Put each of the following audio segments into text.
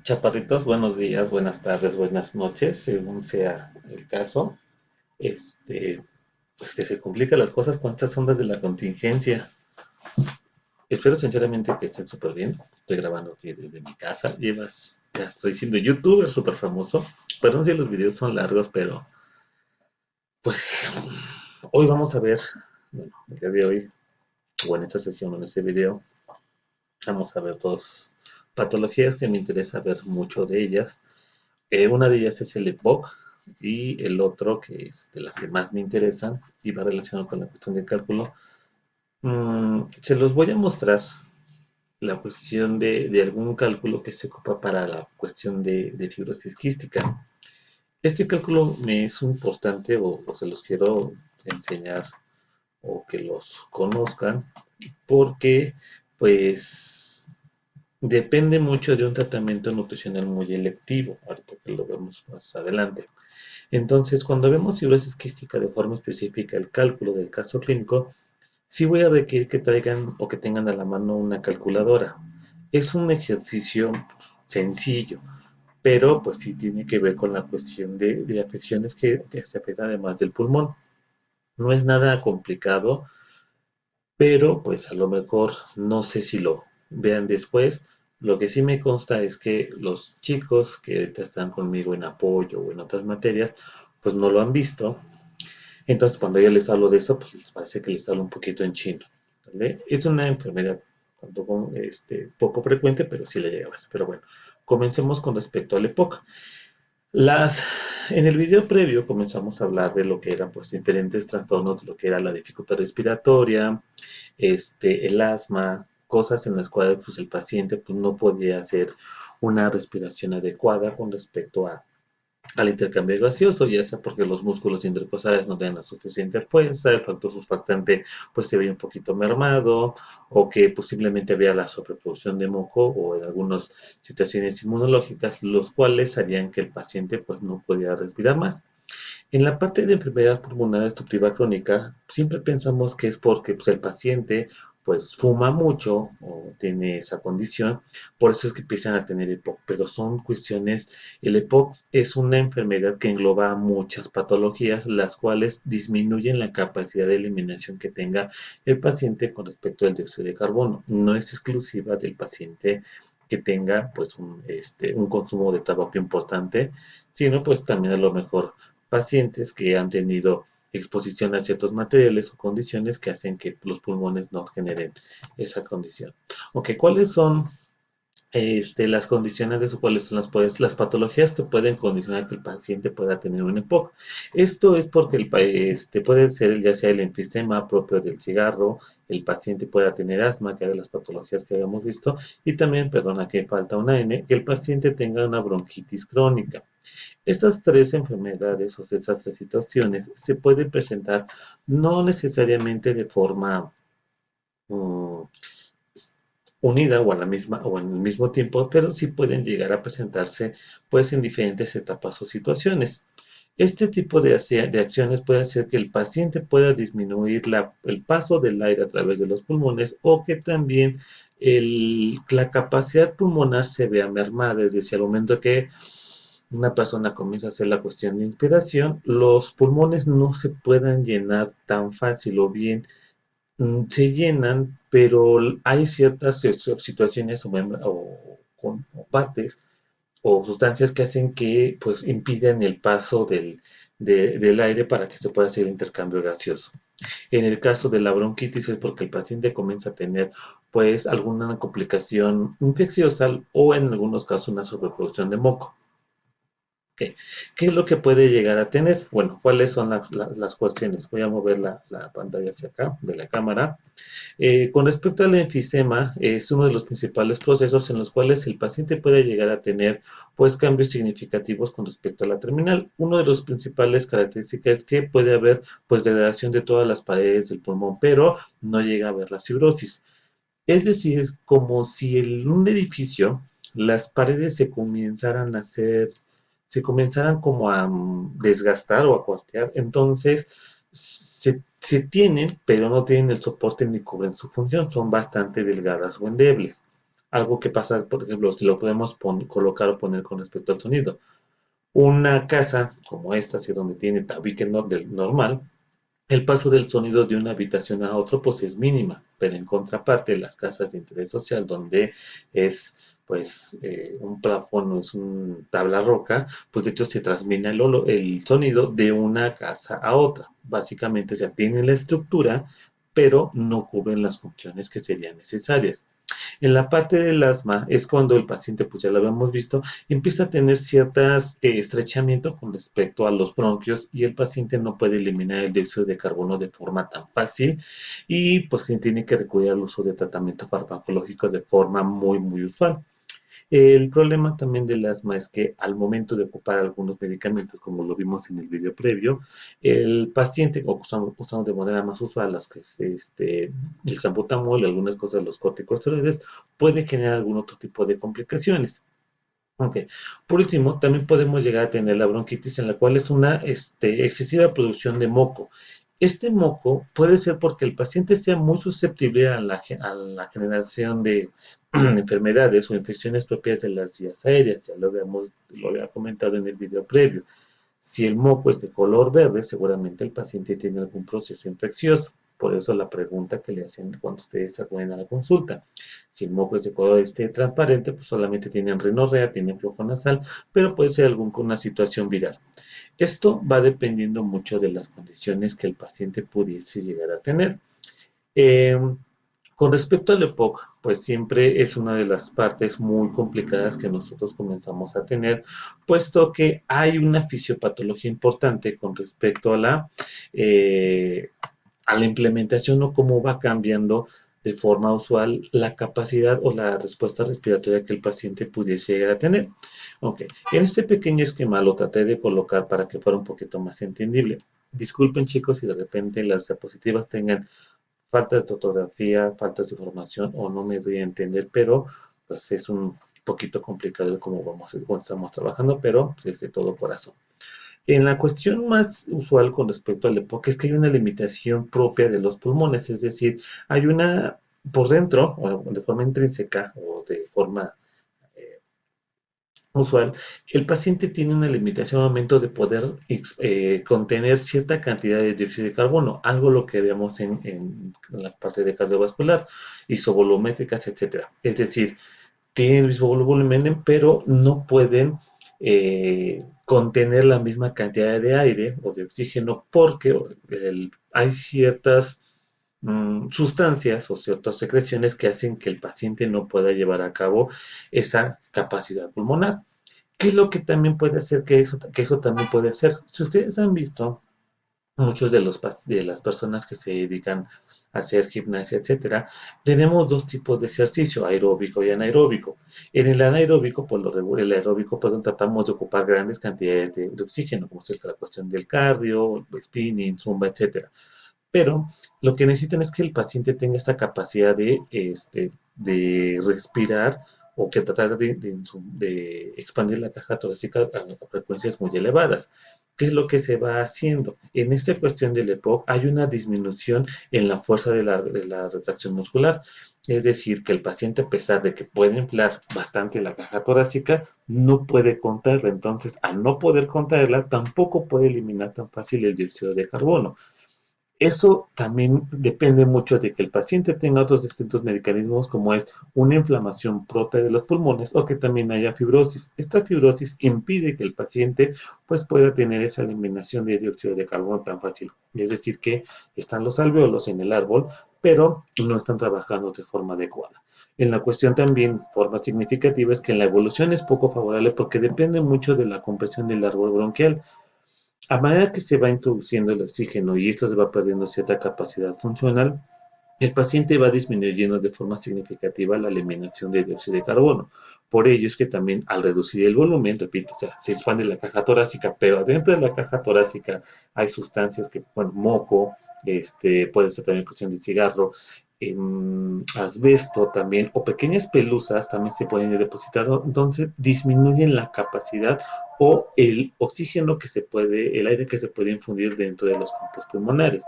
Chaparritos, buenos días, buenas tardes, buenas noches, según sea el caso. Este, pues que se complican las cosas con estas ondas de la contingencia. Espero sinceramente que estén súper bien. Estoy grabando aquí desde mi casa. Ya estoy siendo youtuber súper famoso. Perdón si los videos son largos, pero pues hoy vamos a ver, bueno, el día de hoy, o en esta sesión, o en este video, vamos a ver dos patologías que me interesa ver mucho de ellas. Una de ellas es el EPOC y el otro, que es de las que más me interesan y va relacionado con la cuestión del cálculo, se los voy a mostrar la cuestión de algún cálculo que se ocupa para la cuestión de fibrosis quística. Este cálculo me es importante o se los quiero enseñar o que los conozcan porque pues depende mucho de un tratamiento nutricional muy electivo, ahorita que lo vemos más adelante. Entonces, cuando vemos fibrosis quística de forma específica, el cálculo del caso clínico, sí voy a requerir que traigan o que tengan a la mano una calculadora. Es un ejercicio sencillo, pero pues sí tiene que ver con la cuestión de afecciones que se afectan además del pulmón. No es nada complicado, pero pues a lo mejor no sé si lo vean después. Lo que sí me consta es que los chicos que ahorita están conmigo en apoyo o en otras materias, pues no lo han visto. Entonces, cuando yo les hablo de eso, pues les parece que les hablo un poquito en chino. ¿Vale? Es una enfermedad tampoco, poco frecuente, pero sí la llega a ver. Pero bueno, comencemos con respecto al EPOC. Las, en el video previo comenzamos a hablar de lo que eran pues diferentes trastornos, de lo que era la dificultad respiratoria, el asma, cosas en las cuales pues, el paciente pues, no podía hacer una respiración adecuada con respecto al intercambio gaseoso, ya sea porque los músculos intercostales no tenían la suficiente fuerza, el factor surfactante pues se veía un poquito mermado, o que posiblemente había la sobreproducción de moco o en algunas situaciones inmunológicas, los cuales harían que el paciente pues no podía respirar más. En la parte de enfermedad pulmonar obstructiva crónica, siempre pensamos que es porque pues, el paciente pues fuma mucho o tiene esa condición, por eso es que empiezan a tener EPOC, pero son cuestiones, el EPOC es una enfermedad que engloba muchas patologías, las cuales disminuyen la capacidad de eliminación que tenga el paciente con respecto al dióxido de carbono. No es exclusiva del paciente que tenga pues un consumo de tabaco importante, sino pues también a lo mejor pacientes que han tenido exposición a ciertos materiales o condiciones que hacen que los pulmones no generen esa condición. Ok, ¿cuáles son las condiciones o cuáles son las patologías que pueden condicionar que el paciente pueda tener un EPOC? Esto es porque puede ser ya sea el enfisema propio del cigarro, el paciente pueda tener asma, que es de las patologías que habíamos visto, y también, perdona que falta una N, que el paciente tenga una bronquitis crónica. Estas tres enfermedades o esas tres situaciones se pueden presentar no necesariamente de forma mm, unida o a la misma o en el mismo tiempo, pero sí pueden llegar a presentarse pues en diferentes etapas o situaciones. Este tipo de acciones puede hacer que el paciente pueda disminuir el paso del aire a través de los pulmones o que también la capacidad pulmonar se vea mermada, es decir, al momento que una persona comienza a hacer la cuestión de inspiración, los pulmones no se puedan llenar tan fácil o bien se llenan, pero hay ciertas situaciones o partes o sustancias que hacen que pues impiden el paso del aire para que se pueda hacer el intercambio gaseoso. En el caso de la bronquitis es porque el paciente comienza a tener pues alguna complicación infecciosa o en algunos casos una sobreproducción de moco. ¿Qué, ¿Qué es lo que puede llegar a tener? Bueno, ¿cuáles son las cuestiones? Voy a mover la pantalla hacia acá de la cámara. Con respecto al enfisema, es uno de los principales procesos en los cuales el paciente puede llegar a tener pues cambios significativos con respecto a la terminal. Uno de los principales características es que puede haber pues degradación de todas las paredes del pulmón, pero no llega a haber la fibrosis. Es decir, como si en un edificio las paredes se comenzaran como a desgastar o a cuartear, entonces se tienen, pero no tienen el soporte ni cubren su función, son bastante delgadas o endebles. algo que pasa, por ejemplo, si lo podemos colocar o poner con respecto al sonido. Una casa como esta, así donde tiene tabique normal, el paso del sonido de una habitación a otro pues es mínima, pero en contraparte las casas de interés social donde es pues un plafón o es un tabla roca, pues de hecho se transmite el sonido de una casa a otra. Básicamente, o sea, tienen la estructura, pero no cubren las funciones que serían necesarias. En la parte del asma es cuando el paciente, pues ya lo habíamos visto, empieza a tener ciertas estrechamiento con respecto a los bronquios y el paciente no puede eliminar el dióxido de carbono de forma tan fácil y pues sí tiene que recurrir al uso de tratamiento farmacológico de forma muy usual. El problema también del asma es que al momento de ocupar algunos medicamentos, como lo vimos en el video previo, el paciente, o usando de manera más usual las que es el salbutamol y algunas cosas, los corticosteroides, puede generar algún otro tipo de complicaciones. Ok. Por último, también podemos llegar a tener la bronquitis, en la cual es una excesiva producción de moco. Este moco puede ser porque el paciente sea muy susceptible a la generación de enfermedades o infecciones propias de las vías aéreas. Ya lo había comentado en el video previo. Si el moco es de color verde, seguramente el paciente tiene algún proceso infeccioso. Por eso la pregunta que le hacen cuando ustedes acuden a la consulta. Si el moco es de color transparente, pues solamente tienen rinorrea, tienen flujo nasal, pero puede ser alguna situación viral. Esto va dependiendo mucho de las condiciones que el paciente pudiese llegar a tener. Eh, con respecto al EPOC, pues siempre es una de las partes muy complicadas que nosotros comenzamos a tener, puesto que hay una fisiopatología importante con respecto a la implementación o cómo va cambiando de forma usual la capacidad o la respuesta respiratoria que el paciente pudiese llegar a tener. Ok, en este pequeño esquema lo traté de colocar para que fuera un poquito más entendible. Disculpen chicos si de repente las diapositivas tengan faltas de ortografía, faltas de información o no me doy a entender, pero pues es un poquito complicado cómo estamos trabajando, pero pues, es de todo corazón. En la cuestión más usual con respecto al EPOC es que hay una limitación propia de los pulmones, es decir, hay una por dentro, o de forma intrínseca o de forma eh, usual, el paciente tiene una limitación al momento de poder contener cierta cantidad de dióxido de carbono, algo lo que veamos en la parte de cardiovascular, isovolumétricas, etcétera. Es decir, tienen el mismo volumen, pero no pueden contener la misma cantidad de aire o de oxígeno porque hay ciertas sustancias o ciertas secreciones que hacen que el paciente no pueda llevar a cabo esa capacidad pulmonar. ¿Qué es lo que también puede hacer que eso también puede hacer? Si ustedes han visto muchos de las personas que se dedican a hacer gimnasia, etcétera, tenemos dos tipos de ejercicio, aeróbico y anaeróbico. En el anaeróbico, por lo regular, el aeróbico, pues tratamos de ocupar grandes cantidades de oxígeno, como es la cuestión del cardio, spinning, zumba, etcétera. Pero lo que necesitan es que el paciente tenga esta capacidad de respirar o que tratar de expandir la caja torácica a frecuencias muy elevadas. ¿Qué es lo que se va haciendo? En esta cuestión del EPOC hay una disminución en la fuerza de la retracción muscular. Es decir, que el paciente, a pesar de que puede inflar bastante la caja torácica, no puede contraerla. Entonces, al no poder contraerla, tampoco puede eliminar tan fácil el dióxido de carbono. Eso también depende mucho de que el paciente tenga otros distintos mecanismos, como es una inflamación propia de los pulmones o que también haya fibrosis. Esta fibrosis impide que el paciente pues, pueda tener esa eliminación de dióxido de carbono tan fácil. Es decir, que están los alvéolos en el árbol, pero no están trabajando de forma adecuada. En la cuestión también, forma significativa, es que la evolución es poco favorable porque depende mucho de la compresión del árbol bronquial. A medida que se va introduciendo el oxígeno y esto se va perdiendo cierta capacidad funcional, el paciente va disminuyendo de forma significativa la eliminación de dióxido de carbono. Por ello es que también al reducir el volumen, repito, o sea, se expande la caja torácica, pero adentro de la caja torácica hay sustancias que, bueno, moco, puede ser también cuestión de cigarro, asbesto también, o pequeñas pelusas también se pueden ir depositando, entonces disminuyen la capacidad o el oxígeno que se puede, el aire que se puede infundir dentro de los campos pulmonares.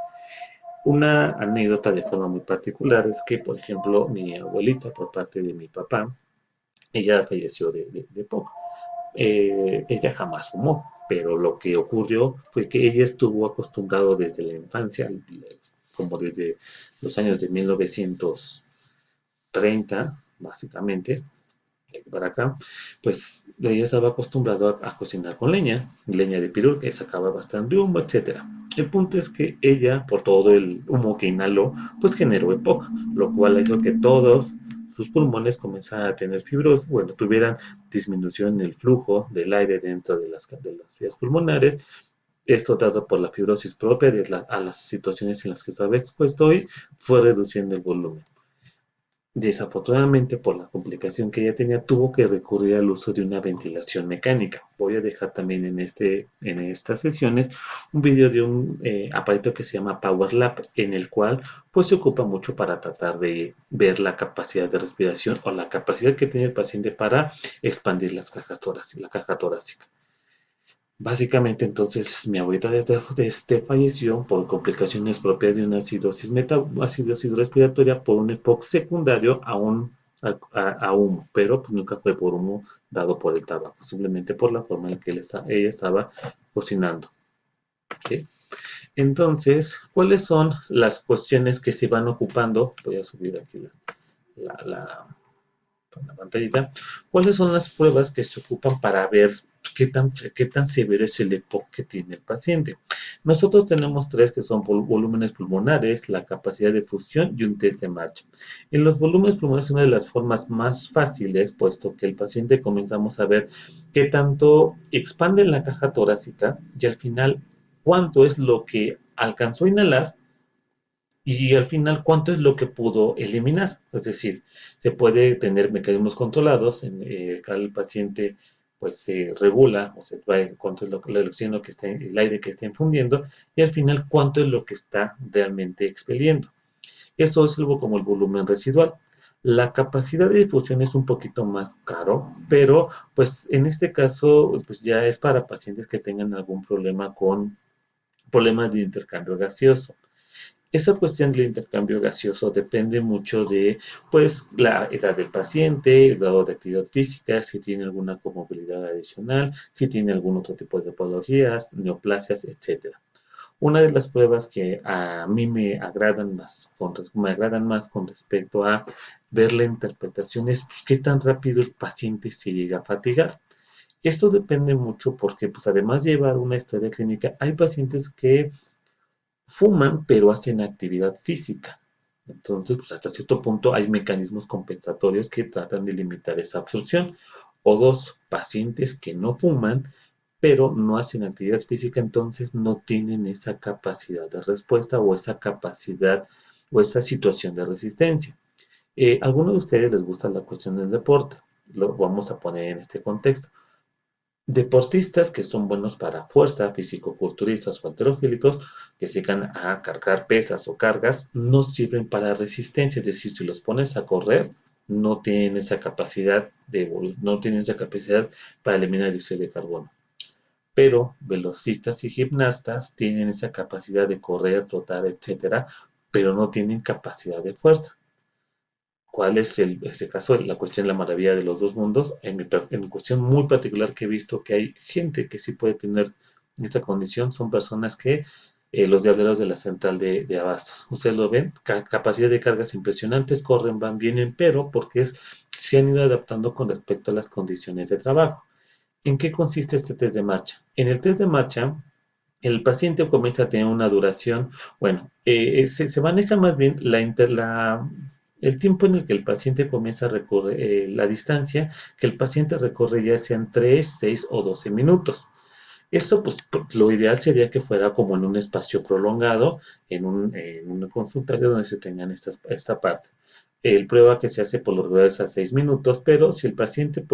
Una anécdota de forma muy particular es que, por ejemplo, mi abuelita, por parte de mi papá, ella falleció de poco. Ella jamás fumó, pero lo que ocurrió fue que ella estuvo acostumbrado desde la infancia, como desde los años de 1930, básicamente, para acá, pues ella estaba acostumbrado a cocinar con leña, leña de pirul que sacaba bastante humo, etcétera. El punto es que ella, por todo el humo que inhaló, pues generó EPOC, lo cual hizo que todos sus pulmones comenzaran a tener fibrosis, bueno, tuvieran disminución en el flujo del aire dentro de las vías pulmonares. Esto dado por la fibrosis propia a las situaciones en las que estaba expuesto y fue reduciendo el volumen. Desafortunadamente, por la complicación que ella tenía, tuvo que recurrir al uso de una ventilación mecánica. Voy a dejar también en estas sesiones un video de un aparato que se llama PowerLab, en el cual pues se ocupa mucho para tratar de ver la capacidad de respiración o la capacidad que tiene el paciente para expandir la caja torácica. Básicamente, entonces, mi abuelita falleció por complicaciones propias de una acidosis respiratoria por un EPOC secundario a humo, pero pues nunca fue por humo dado por el tabaco, simplemente por la forma en que ella estaba cocinando. ¿Ok? Entonces, ¿cuáles son las cuestiones que se van ocupando? Voy a subir aquí la, la, la pantallita. ¿Cuáles son las pruebas que se ocupan para ver qué tan severo es el EPOC que tiene el paciente? Nosotros tenemos tres que son volúmenes pulmonares, la capacidad de fusión y un test de marcha. En los volúmenes pulmonares es una de las formas más fáciles, puesto que el paciente comenzamos a ver qué tanto expande la caja torácica y al final cuánto es lo que alcanzó a inhalar y al final cuánto es lo que pudo eliminar. Es decir, se puede tener mecanismos controlados en el cual el paciente pues se regula o se trae cuánto es el oxígeno que está, el aire que está infundiendo y al final cuánto es lo que está realmente expeliendo. Eso es algo como el volumen residual. La capacidad de difusión es un poquito más caro, pero pues en este caso pues ya es para pacientes que tengan algún problema con problemas de intercambio gaseoso. Esa cuestión del intercambio gaseoso depende mucho de, pues, la edad del paciente, el grado de actividad física, si tiene alguna comorbilidad adicional, si tiene algún otro tipo de patologías, neoplasias, etcétera. Una de las pruebas que a mí me agradan más con respecto a ver la interpretación es pues, qué tan rápido el paciente se llega a fatigar. Esto depende mucho porque, pues, además de llevar una historia clínica, hay pacientes que fuman, pero hacen actividad física. Entonces, pues hasta cierto punto hay mecanismos compensatorios que tratan de limitar esa absorción. O dos, pacientes que no fuman, pero no hacen actividad física, entonces no tienen esa capacidad de respuesta o esa capacidad o esa situación de resistencia. ¿A alguno de ustedes les gusta la cuestión del deporte? Lo vamos a poner en este contexto. Deportistas que son buenos para fuerza, fisicoculturistas o halterofílicos, que se dedican a cargar pesas o cargas, no sirven para resistencia. Es decir, si los pones a correr, no tienen esa capacidad para eliminar dióxido de carbono. Pero velocistas y gimnastas tienen esa capacidad de correr, trotar, etcétera, pero no tienen capacidad de fuerza. ¿Cuál es este caso? La cuestión de la maravilla de los dos mundos. En cuestión muy particular que he visto que hay gente que sí puede tener esta condición, son personas que los diableros de la central de abastos. Ustedes lo ven, capacidad de cargas impresionantes, corren, van, vienen, pero porque se han ido adaptando con respecto a las condiciones de trabajo. ¿En qué consiste este test de marcha? En el test de marcha, el paciente comienza a tener una duración, bueno, se maneja más bien el tiempo en el que el paciente comienza a recorrer, la distancia que el paciente recorre ya sean 3, 6 o 12 minutos. Esto, pues, lo ideal sería que fuera como en un espacio prolongado, en un consultorio donde se tengan esta parte. El prueba que se hace por lo regular es a 6 minutos, pero si el paciente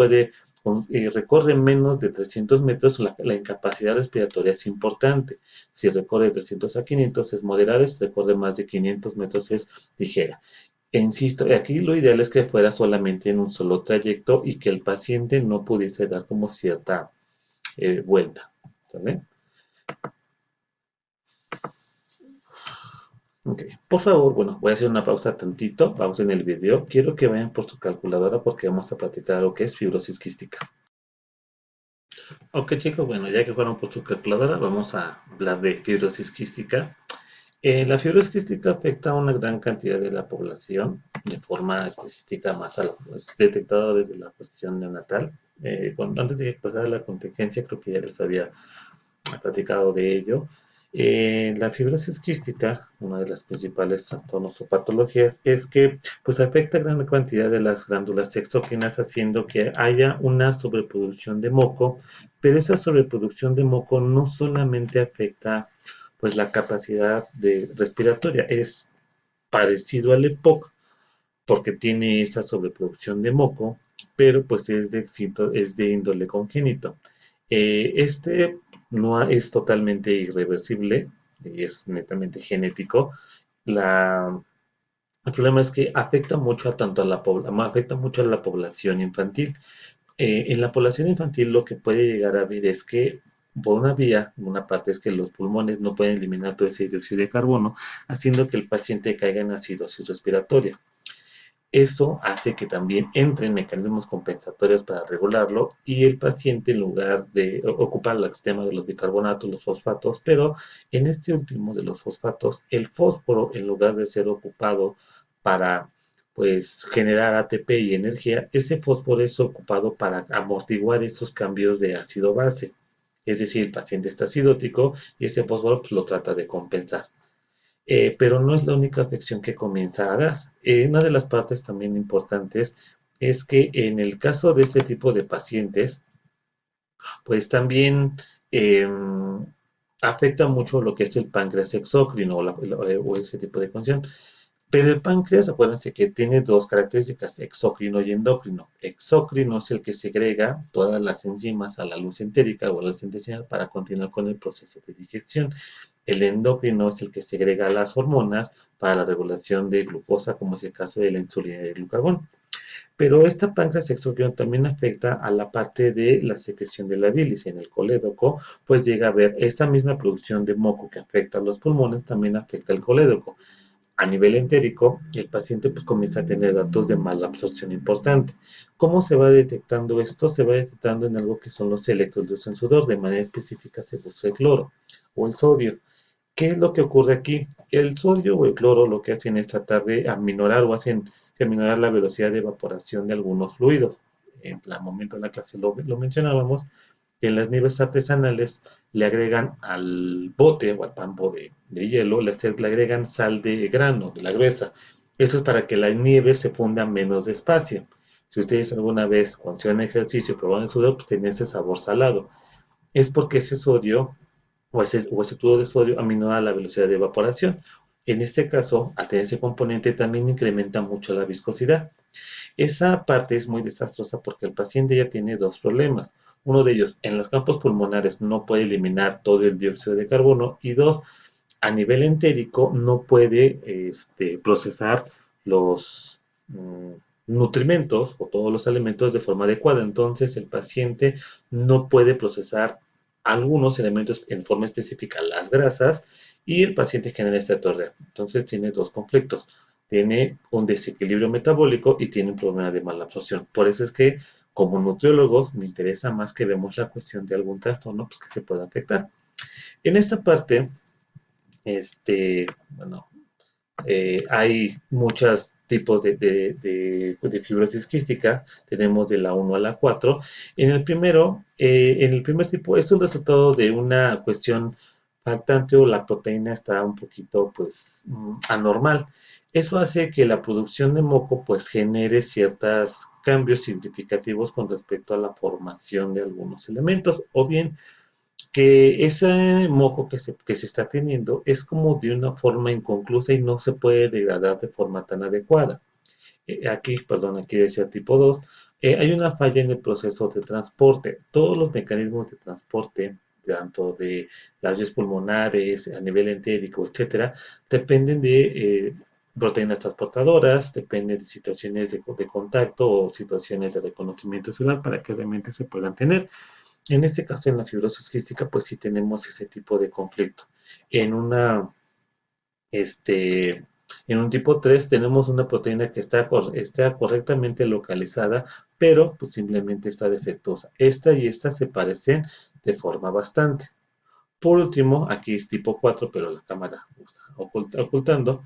recorre menos de 300 metros, la incapacidad respiratoria es importante. Si recorre de 300 a 500 es moderada, si recorre más de 500 metros es ligera. E insisto, aquí lo ideal es que fuera solamente en un solo trayecto y que el paciente no pudiese dar como cierta vuelta. ¿Sale? Ok, por favor, bueno, voy a hacer una pausa tantito, vamos en el video. Quiero que vayan por su calculadora porque vamos a platicar lo que es fibrosis quística. Ok, chicos, bueno, ya que fueron por su calculadora, vamos a hablar de fibrosis quística. La fibrosis quística afecta a una gran cantidad de la población de forma específica, más a es detectado desde la cuestión neonatal. Antes de que pasara la contingencia, creo que ya les había platicado de ello. La fibrosis quística, una de las principales trastornos o patologías, es que pues, afecta a gran cantidad de las glándulas exógenas, haciendo que haya una sobreproducción de moco, pero esa sobreproducción de moco no solamente afecta pues, la capacidad respiratoria, es parecido al EPOC, porque tiene esa sobreproducción de moco, pero pues es de índole congénito. Este no es totalmente irreversible, es netamente genético. La, el problema es que afecta mucho a tanto a afecta mucho a la población infantil. En la población infantil lo que puede llegar a ver es que por una parte es que los pulmones no pueden eliminar todo ese dióxido de carbono, haciendo que el paciente caiga en acidosis respiratoria. Eso hace que también entren mecanismos compensatorios para regularlo y el paciente en lugar de ocupar el sistema de los bicarbonatos, los fosfatos, pero en este último de los fosfatos, el fósforo en lugar de ser ocupado para pues generar ATP y energía, ese fósforo es ocupado para amortiguar esos cambios de ácido base. Es decir, el paciente está acidótico y ese fósforo pues, lo trata de compensar. Pero no es la única afección que comienza a dar. Una de las partes también importantes es que en el caso de este tipo de pacientes, pues también eh, afecta mucho lo que es el páncreas exócrino o ese tipo de condición. Pero el páncreas, acuérdense que tiene dos características, exócrino y endócrino. Exócrino es el que segrega todas las enzimas a la luz entérica o a la luz intestinal para continuar con el proceso de digestión. El endocrino es el que segrega las hormonas para la regulación de glucosa, como es el caso de la insulina y el glucagón. Pero esta páncreas exócrino también afecta a la parte de la secreción de la bilis. En el colédoco, pues llega a haber esa misma producción de moco que afecta a los pulmones, también afecta al colédoco. A nivel entérico, el paciente pues comienza a tener datos de mala absorción importante. ¿Cómo se va detectando esto? Se va detectando en algo que son los electrolitos en sudor, de manera específica se usa el cloro o el sodio. ¿Qué es lo que ocurre aquí? El sodio o el cloro lo que hacen es tratar de aminorar o hacen aminorar la velocidad de evaporación de algunos fluidos. En el momento de la clase lo mencionábamos, en las nieves artesanales le agregan al bote o al tambo de hielo, le agregan sal de grano, de la gruesa. Eso es para que la nieve se funda menos despacio. Si ustedes alguna vez cuando hacen ejercicio probaron el sodio, pues tiene ese sabor salado. Es porque ese sodio o ese cloruro de sodio aminora la velocidad de evaporación. En este caso, al tener ese componente, también incrementa mucho la viscosidad. Esa parte es muy desastrosa porque el paciente ya tiene dos problemas. Uno de ellos, en los campos pulmonares no puede eliminar todo el dióxido de carbono y dos, a nivel entérico no puede procesar los nutrimentos o todos los alimentos de forma adecuada. Entonces el paciente no puede procesar algunos elementos en forma específica, las grasas, y el paciente genera esta torre. Entonces tiene dos conflictos. Tiene un desequilibrio metabólico y tiene un problema de mala absorción. Por eso es que como nutriólogos me interesa más que vemos la cuestión de algún trastorno pues, que se pueda afectar. En esta parte, bueno, hay muchos tipos de fibrosis quística, tenemos de la 1 a la 4. En el primer tipo, esto es el resultado de una cuestión faltante o la proteína está un poquito, pues, anormal. Eso hace que la producción de moco, pues, genere ciertos cambios significativos con respecto a la formación de algunos elementos, o bien que ese moco que se está teniendo es como de una forma inconclusa y no se puede degradar de forma tan adecuada. Aquí decía tipo 2, hay una falla en el proceso de transporte. Todos los mecanismos de transporte, tanto de las vías pulmonares, a nivel entérico, etcétera, dependen de proteínas transportadoras, dependen de situaciones de contacto o situaciones de reconocimiento celular para que realmente se puedan tener. En este caso, en la fibrosis quística, pues sí tenemos ese tipo de conflicto. En una Este, en un tipo 3 tenemos una proteína que está correctamente localizada, pero pues simplemente está defectuosa. Esta y esta se parecen de forma bastante. Por último, aquí es tipo 4, pero la cámara está ocultando.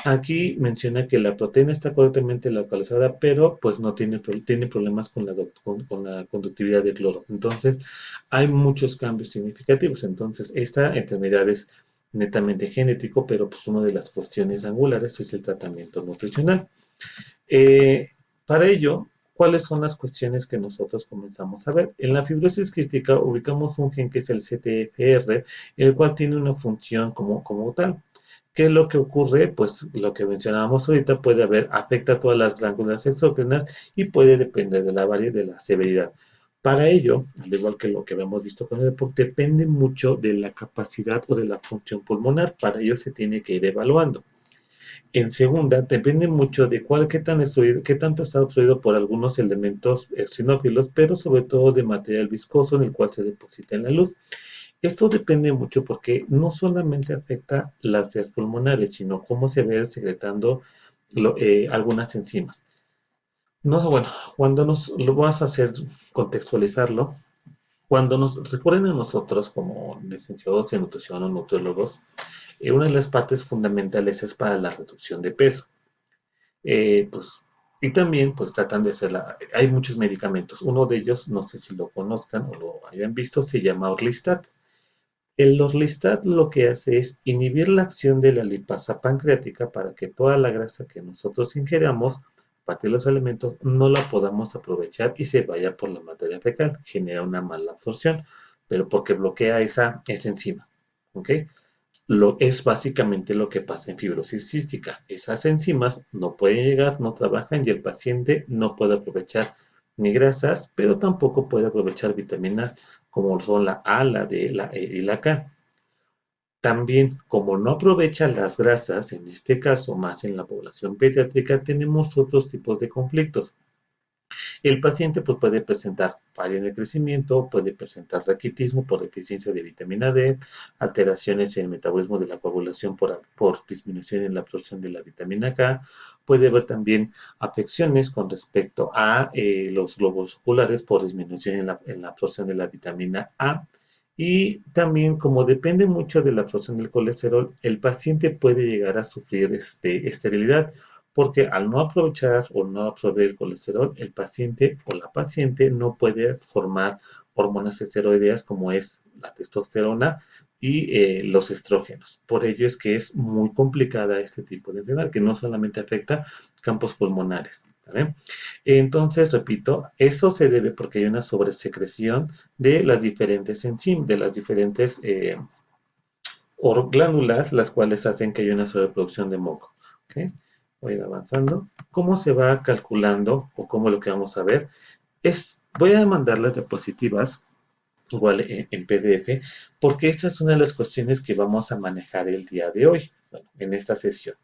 Aquí menciona que la proteína está correctamente localizada, pero pues no tiene problemas con la conductividad de cloro. Entonces, hay muchos cambios significativos. Entonces, esta enfermedad es netamente genético, pero pues una de las cuestiones angulares es el tratamiento nutricional. Eh, para ello, ¿cuáles son las cuestiones que nosotros comenzamos a ver? En la fibrosis quística ubicamos un gen que es el CTFR, el cual tiene una función como tal. ¿Qué es lo que ocurre? Pues lo que mencionábamos ahorita puede haber, afecta a todas las glándulas exógenas y puede depender de la variedad de la severidad. Para ello, al igual que lo que habíamos visto con el deporte, depende mucho de la capacidad o de la función pulmonar. Para ello se tiene que ir evaluando. En segunda, depende mucho de qué tanto está obstruido por algunos elementos eosinófilos, pero sobre todo de material viscoso en el cual se deposita en la luz. Esto depende mucho porque no solamente afecta las vías pulmonares, sino cómo se ve secretando algunas enzimas. No, bueno, cuando nos lo vas a hacer contextualizarlo, cuando nos recuerden a nosotros como licenciados en nutrición o nutriólogos, una de las partes fundamentales es para la reducción de peso. Pues, y también, pues, tratan de hacerla. Hay muchos medicamentos. Uno de ellos, no sé si lo conozcan o lo hayan visto, se llama Orlistat. El Orlistat lo que hace es inhibir la acción de la lipasa pancreática para que toda la grasa que nosotros ingeramos, a partir de los alimentos, no la podamos aprovechar y se vaya por la materia fecal. Genera una mala absorción, pero porque bloquea esa enzima. ¿Ok? Es básicamente lo que pasa en fibrosis cística. Esas enzimas no pueden llegar, no trabajan y el paciente no puede aprovechar ni grasas, pero tampoco puede aprovechar vitaminas como son la A, la D, la E y la K. También, como no aprovecha las grasas, en este caso más en la población pediátrica, tenemos otros tipos de conflictos. El paciente pues, puede presentar falla en el crecimiento, puede presentar raquitismo por deficiencia de vitamina D, alteraciones en el metabolismo de la coagulación por disminución en la absorción de la vitamina K, puede haber también afecciones con respecto a los globos oculares por disminución en la absorción de la vitamina A. Y también, como depende mucho de la absorción del colesterol, el paciente puede llegar a sufrir esterilidad porque al no aprovechar o no absorber el colesterol, el paciente o la paciente no puede formar hormonas esteroideas como es la testosterona y los estrógenos. Por ello es que es muy complicada este tipo de enfermedad, que no solamente afecta campos pulmonares. ¿Vale? Entonces, repito, eso se debe porque hay una sobresecreción de las diferentes enzimas, de las diferentes glándulas, las cuales hacen que haya una sobreproducción de moco. ¿Okay? Voy a ir avanzando. ¿Cómo se va calculando o cómo lo que vamos a ver? Voy a mandar las diapositivas igual en PDF, porque esta es una de las cuestiones que vamos a manejar el día de hoy, bueno, en esta sesión.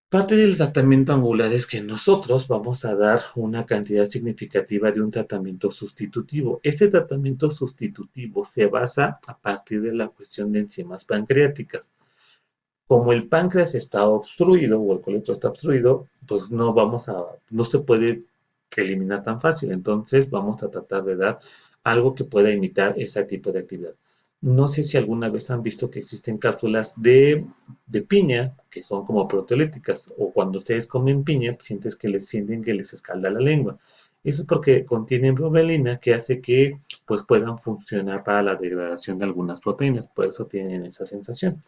Parte del tratamiento angular es que nosotros vamos a dar una cantidad significativa de un tratamiento sustitutivo. Este tratamiento sustitutivo se basa a partir de la cuestión de enzimas pancreáticas. Como el páncreas está obstruido o el colector está obstruido, pues no se puede eliminar tan fácil. Entonces vamos a tratar de dar algo que pueda imitar ese tipo de actividad. No sé si alguna vez han visto que existen cápsulas de piña que son como proteolíticas o cuando ustedes comen piña sienten que les escalda la lengua. Eso es porque contienen bromelina que hace que pues puedan funcionar para la degradación de algunas proteínas, por eso tienen esa sensación.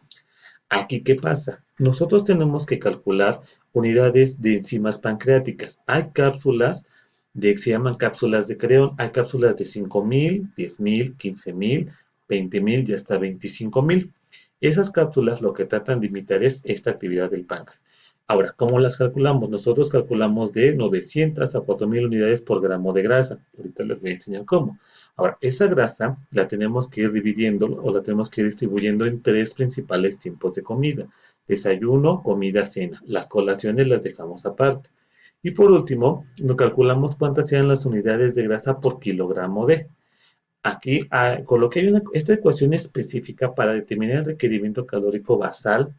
Aquí, ¿qué pasa? Nosotros tenemos que calcular unidades de enzimas pancreáticas. Hay cápsulas se llaman cápsulas de Creón. Hay cápsulas de 5,000, 10,000, 15,000, 20,000 y hasta 25,000. Esas cápsulas lo que tratan de imitar es esta actividad del páncreas. Ahora, ¿cómo las calculamos? Nosotros calculamos de 900 a 4,000 unidades por gramo de grasa. Ahorita les voy a enseñar cómo. Ahora, esa grasa la tenemos que ir dividiendo o la tenemos que ir distribuyendo en tres principales tiempos de comida. Desayuno, comida, cena. Las colaciones las dejamos aparte. Y por último, nos calculamos cuántas sean las unidades de grasa por kilogramo de. Aquí coloqué esta ecuación específica para determinar el requerimiento calórico basal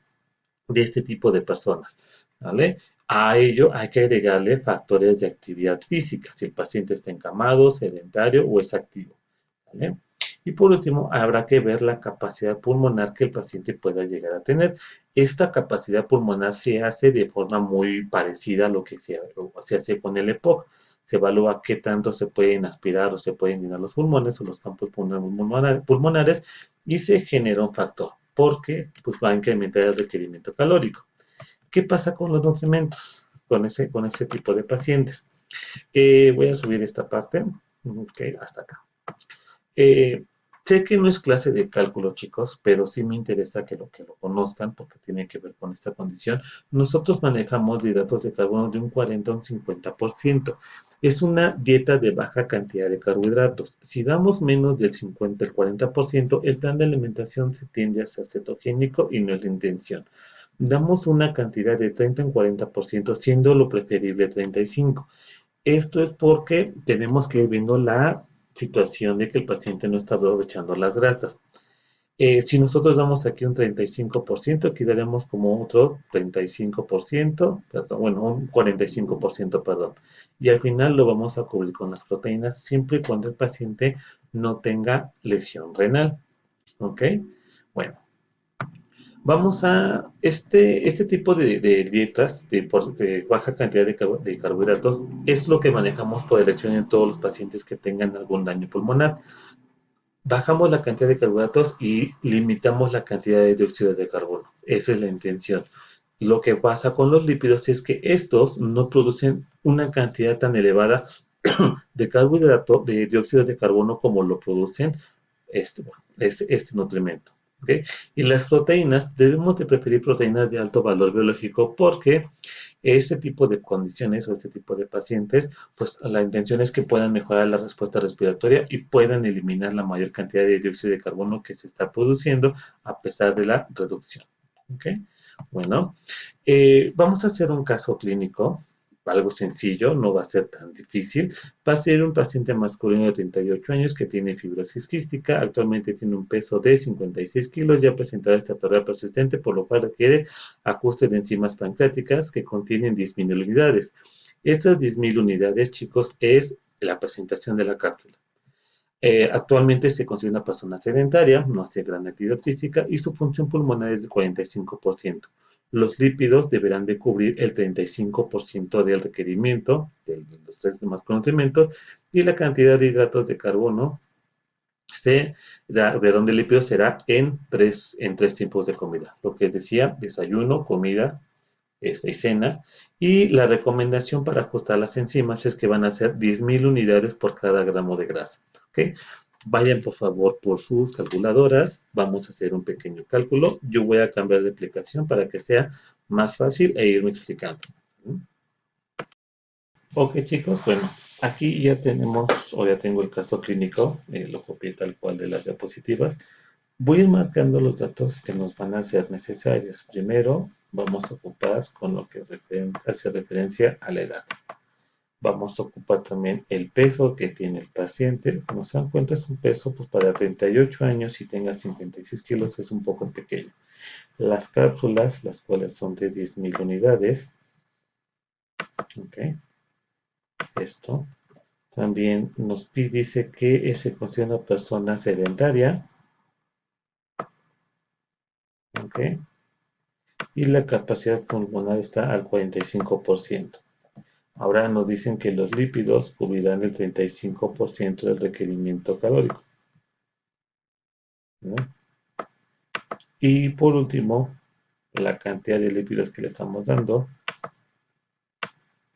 de este tipo de personas, ¿vale? A ello hay que agregarle factores de actividad física, si el paciente está encamado, sedentario o es activo, ¿vale? Y por último, habrá que ver la capacidad pulmonar que el paciente pueda llegar a tener. Esta capacidad pulmonar se hace de forma muy parecida a lo que se hace con el EPOC. Se evalúa qué tanto se pueden aspirar o se pueden llenar los pulmones o los campos pulmonares y se genera un factor porque pues, va a incrementar el requerimiento calórico. ¿Qué pasa con los nutrimentos con ese tipo de pacientes? Voy a subir esta parte, ok, hasta acá. Eh, Sé que no es clase de cálculo, chicos, pero sí me interesa que lo conozcan porque tiene que ver con esta condición. Nosotros manejamos hidratos de carbono de un 40 a un 50%. Es una dieta de baja cantidad de carbohidratos. Si damos menos del 50 al 40%, el plan de alimentación se tiende a ser cetogénico y no es la intención. Damos una cantidad de 30 en 40%, siendo lo preferible 35. Esto es porque tenemos que ir viendo la situación de que el paciente no está aprovechando las grasas. Si nosotros damos aquí un 35%, aquí daremos como otro 35%, perdón, bueno, un 45%, perdón. Y al final lo vamos a cubrir con las proteínas siempre y cuando el paciente no tenga lesión renal. ¿Ok? Bueno, vamos a este tipo de dietas de baja cantidad de carbohidratos es lo que manejamos por elección en todos los pacientes que tengan algún daño pulmonar. Bajamos la cantidad de carbohidratos y limitamos la cantidad de dióxido de carbono. Esa es la intención. Lo que pasa con los lípidos es que estos no producen una cantidad tan elevada de carbohidrato, de dióxido de carbono como lo producen este nutrimento. ¿Okay? Y las proteínas, debemos de preferir proteínas de alto valor biológico porque este tipo de condiciones o este tipo de pacientes, pues la intención es que puedan mejorar la respuesta respiratoria y puedan eliminar la mayor cantidad de dióxido de carbono que se está produciendo a pesar de la reducción. ¿Ok? Bueno, vamos a hacer un caso clínico, algo sencillo, no va a ser tan difícil. Va a ser un paciente masculino de 38 años que tiene fibrosis quística, actualmente tiene un peso de 56 kilos, ya presentado estatura persistente, por lo cual requiere ajuste de enzimas pancreáticas que contienen 10.000 unidades. Estas 10.000 unidades, chicos, es la presentación de la cápsula. Actualmente se considera una persona sedentaria, no hace gran actividad física y su función pulmonar es del 45%. Los lípidos deberán de cubrir el 35% del requerimiento de los tres demás nutrimentos y la cantidad de hidratos de carbono de donde el lípido será en tres tiempos de comida. Lo que decía, desayuno, comida y cena. Y la recomendación para ajustar las enzimas es que van a ser 10.000 unidades por cada gramo de grasa. ¿Ok? Vayan por favor por sus calculadoras. Vamos a hacer un pequeño cálculo. Yo voy a cambiar de aplicación para que sea más fácil e irme explicando. Ok, chicos, bueno, aquí ya tenemos, o ya tengo el caso clínico, lo copié tal cual de las diapositivas. Voy a ir marcando los datos que nos van a ser necesarios. Primero, vamos a ocupar con lo que hace referencia a la edad. Vamos a ocupar también el peso que tiene el paciente. Como se dan cuenta, es un peso pues, para 38 años y tenga 56 kilos, es un poco pequeño. Las cápsulas, las cuales son de 10.000 unidades. Ok, esto. También dice que se considera una persona sedentaria. Ok. Y la capacidad pulmonar está al 45%. Ahora nos dicen que los lípidos cubrirán el 35% del requerimiento calórico. ¿No? Y por último, la cantidad de lípidos que le estamos dando,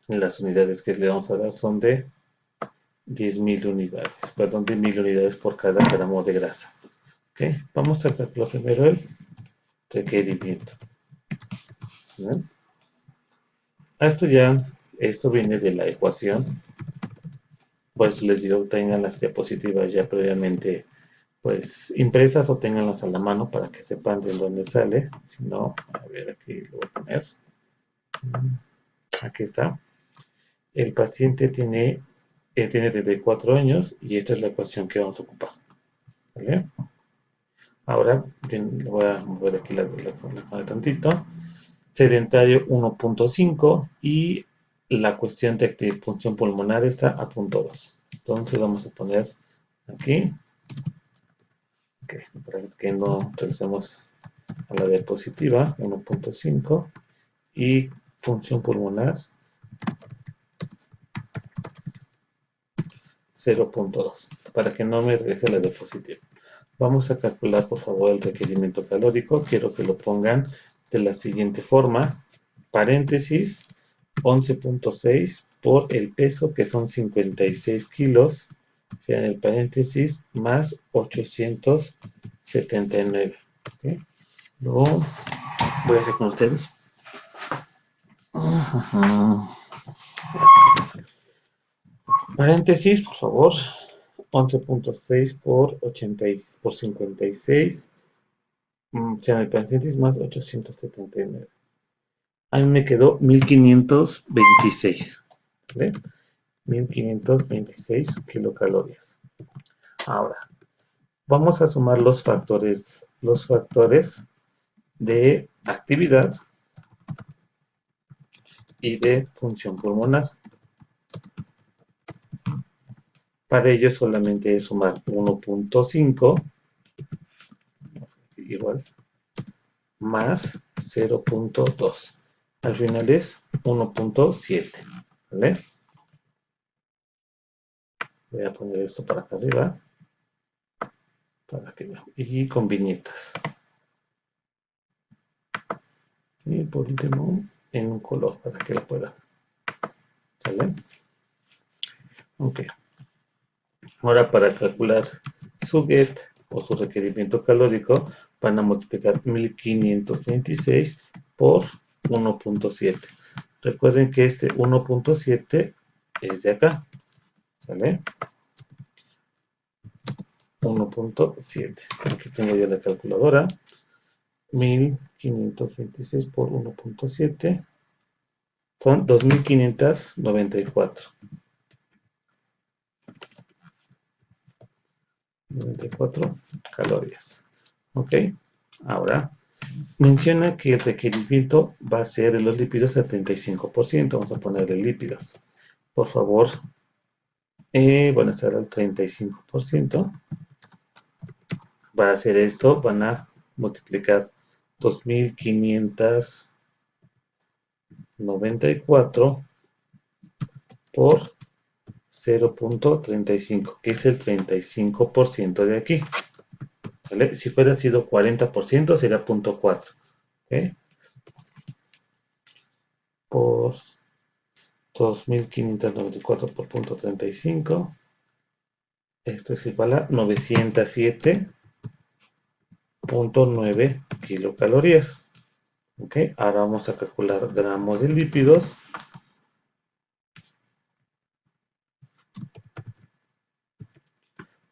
las unidades que le vamos a dar son de 10.000 unidades, perdón, de 1.000 unidades por cada gramo de grasa. ¿Okay? Vamos a calcular primero el requerimiento. ¿No? Esto viene de la ecuación, pues les digo, tengan las diapositivas ya previamente pues impresas o tenganlas a la mano para que sepan de dónde sale. Si no, a ver, aquí lo voy a poner. Aquí está. El paciente tiene 34 años y esta es la ecuación que vamos a ocupar. ¿Vale? Ahora, bien, le voy a mover aquí la cámara tantito. sedentario 1.5 y la cuestión de función pulmonar está a 0.2. Entonces vamos a poner aquí, okay, para que no regresemos a la diapositiva, 1.5 y función pulmonar 0.2, para que no me regrese a la diapositiva. Vamos a calcular, por favor, el requerimiento calórico. Quiero que lo pongan de la siguiente forma. Paréntesis, 11.6 por el peso, que son 56 kilos, o sea, en el paréntesis, más 879. ¿Okay? Luego voy a hacer con ustedes. Paréntesis, por favor. 11.6 por 56, o sea, en el paréntesis más 879. A mí me quedó 1526. ¿Vale? 1526 kilocalorías. Ahora, vamos a sumar los factores de actividad y de función pulmonar. Para ello solamente es sumar 1.5 igual más 0.2. Al final es 1.7. ¿Vale? Voy a poner esto para acá arriba. Para que vean. Y con viñetas. Y por último, en un color para que lo puedan. ¿Sale? Ok. Ahora para calcular su GET o su requerimiento calórico van a multiplicar 1526 por 1.7. Recuerden que este 1.7 es de acá. ¿Sale? 1.7. Aquí tengo yo la calculadora. 1526 por 1.7 son 2594. 94 calorías. Ok. Ahora menciona que el requerimiento va a ser de los lípidos a 35%. Vamos a ponerle lípidos. Por favor, van a estar al 35%. Para hacer esto van a multiplicar 2594 por 0.35, que es el 35% de aquí. ¿Vale? Si fuera sido 40%, sería 0.4. ¿Okay? Por 2594 por 0.35. Esto es igual a 907.9 kilocalorías. ¿Ok? Ahora vamos a calcular gramos de lípidos.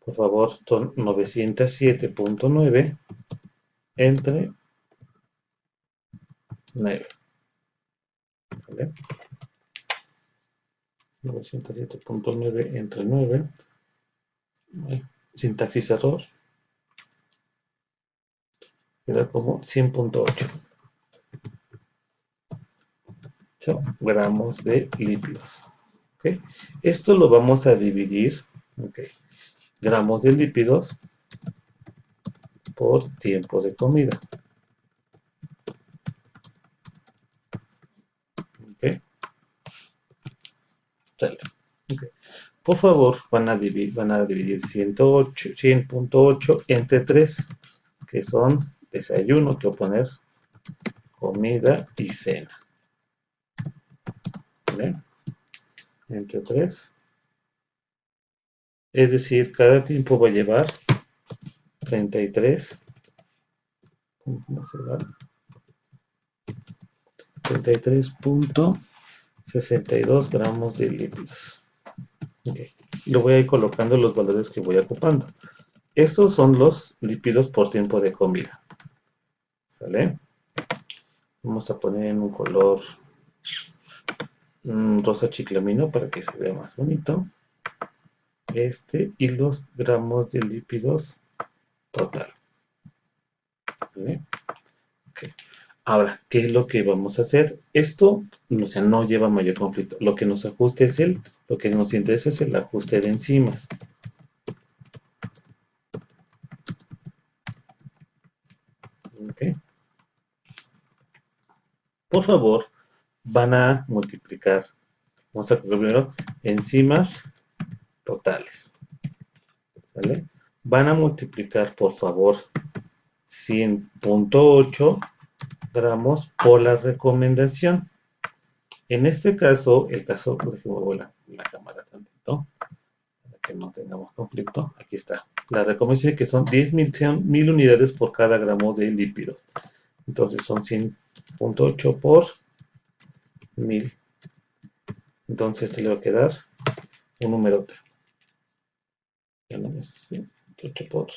Por favor, son 907.9 entre 9. ¿Vale? 907.9 entre 9. Sintaxis error. Queda como 100.8 gramos de lípidos. ¿Okay? Esto lo vamos a dividir. Okay. Gramos de lípidos por tiempo de comida. ¿Okay? Okay. Por favor, van a dividir 100.8 entre 3, que son desayuno, que voy a poner comida y cena. ¿Vale? Entre 3. Es decir, cada tiempo va a llevar 33. 33.62 gramos de lípidos. Okay. Lo voy a ir colocando los valores que voy ocupando. Estos son los lípidos por tiempo de comida. ¿Sale? Vamos a poner en un color rosa chiclamino para que se vea más bonito. Y los gramos de lípidos total. ¿Vale? Okay. Ahora, ¿qué es lo que vamos a hacer? Esto, o sea, no lleva mayor conflicto. Lo que nos ajuste es lo que nos interesa es el ajuste de enzimas. ¿Ok? Por favor, van a multiplicar. Vamos a coger primero enzimas totales. ¿Sale? Van a multiplicar, por favor, 100.8 gramos por la recomendación. En este caso, el caso, por ejemplo, voy la cámara tantito, para que no tengamos conflicto. Aquí está. La recomendación es que son 10.000 unidades por cada gramo de lípidos. Entonces son 100.8 por 1000. Entonces te le va a quedar un numerote. Ya no es 108 por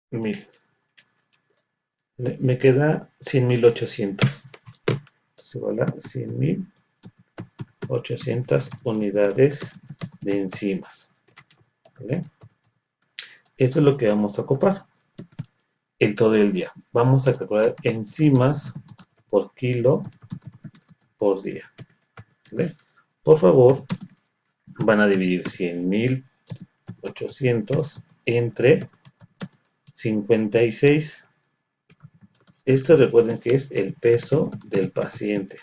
1000. Me queda 100.800. Entonces igual a 100.800 unidades de enzimas. ¿Vale? Eso es lo que vamos a ocupar en todo el día. Vamos a calcular enzimas por kilo por día. ¿Vale? Por favor, van a dividir 100.800 entre 56. Esto recuerden que es el peso del paciente.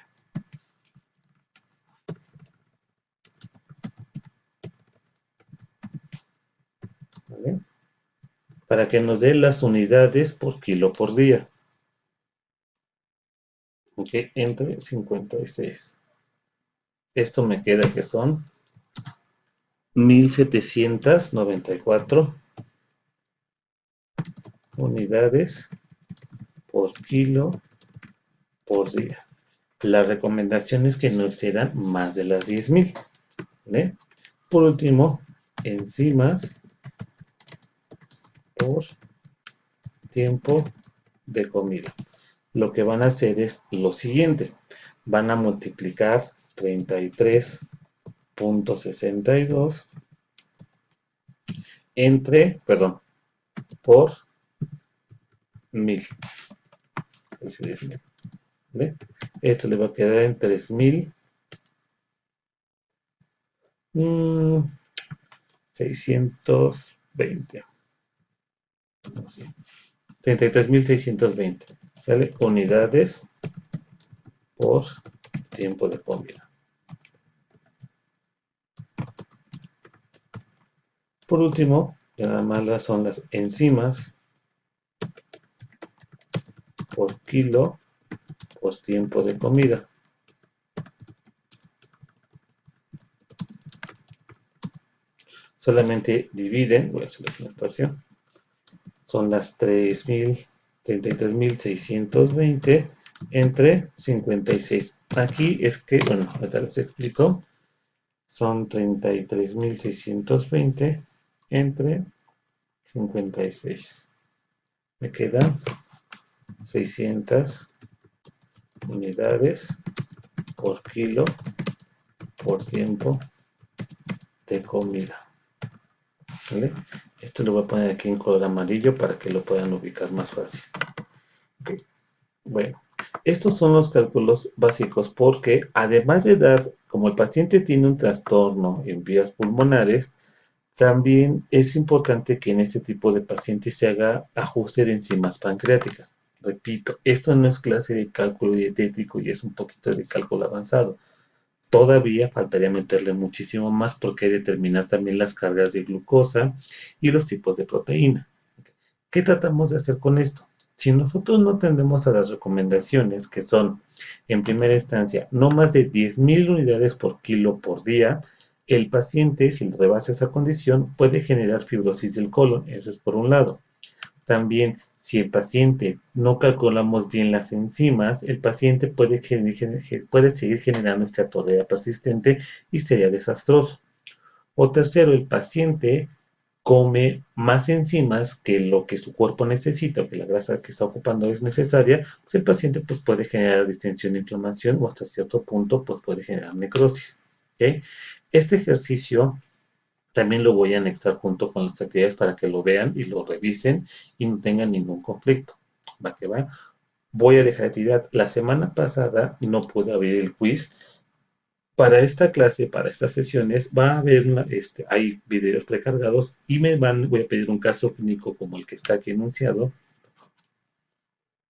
¿Vale? Para que nos dé las unidades por kilo por día. ¿Ok? Entre 56. Esto me queda que son 1.794 unidades por kilo por día. La recomendación es que no excedan más de las 10.000. ¿Vale? Por último, enzimas por tiempo de comida. Lo que van a hacer es lo siguiente. Van a multiplicar 33.62 por 1000. ¿Vale? Esto le va a quedar en 3.620. 33.620. ¿Sale? Unidades por tiempo de comida. Por último, nada más son las enzimas por kilo por tiempo de comida. Solamente dividen, voy a hacer la espacio, son las 33.620 entre 56. Aquí es que, bueno, ahorita les explico, son 33.620 entre 56. Me quedan 600 unidades por kilo por tiempo de comida. ¿Vale? Esto lo voy a poner aquí en color amarillo para que lo puedan ubicar más fácil. Okay. Bueno, estos son los cálculos básicos porque además de dar, como el paciente tiene un trastorno en vías pulmonares, también es importante que en este tipo de pacientes se haga ajuste de enzimas pancreáticas. Repito, esto no es clase de cálculo dietético y es un poquito de cálculo avanzado. Todavía faltaría meterle muchísimo más porque hay que determinar también las cargas de glucosa y los tipos de proteína. ¿Qué tratamos de hacer con esto? Si nosotros no tendemos a las recomendaciones que son, en primera instancia, no más de 10.000 unidades por kilo por día, el paciente, si rebasa esa condición, puede generar fibrosis del colon. Eso es por un lado. También, si el paciente no calculamos bien las enzimas, el paciente puede seguir generando esteatoria persistente y sería desastroso. O tercero, el paciente come más enzimas que lo que su cuerpo necesita, o que la grasa que está ocupando es necesaria, pues el paciente pues, puede generar distensión e inflamación o hasta cierto punto pues, puede generar necrosis. ¿Okay? Este ejercicio también lo voy a anexar junto con las actividades para que lo vean y lo revisen y no tengan ningún conflicto. ¿Va que va? Voy a dejar actividad. La semana pasada no pude abrir el quiz. Para esta clase, para estas sesiones, va a haber hay videos precargados y voy a pedir un caso clínico como el que está aquí enunciado.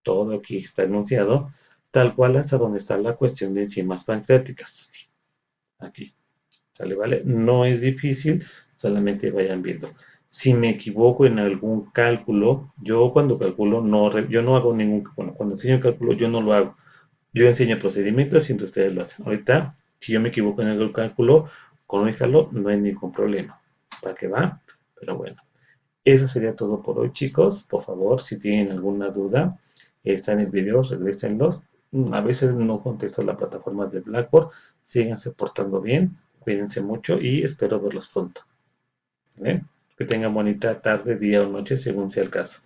Todo aquí está enunciado, tal cual hasta donde está la cuestión de enzimas pancreáticas. Aquí. ¿Sale? ¿Vale? No es difícil, solamente vayan viendo. Si me equivoco en algún cálculo, yo cuando calculo, yo no hago bueno, cuando enseño cálculo, yo no lo hago. Yo enseño procedimientos y ustedes lo hacen. Ahorita, si yo me equivoco en el cálculo, corríjalo, no hay ningún problema. ¿Para qué va? Pero bueno, eso sería todo por hoy, chicos. Por favor, si tienen alguna duda, está en el video, regresenlos. A veces no contesto la plataforma de Blackboard. Síganse portando bien, cuídense mucho y espero verlos pronto. ¿Vale? Que tengan bonita tarde, día o noche, según sea el caso.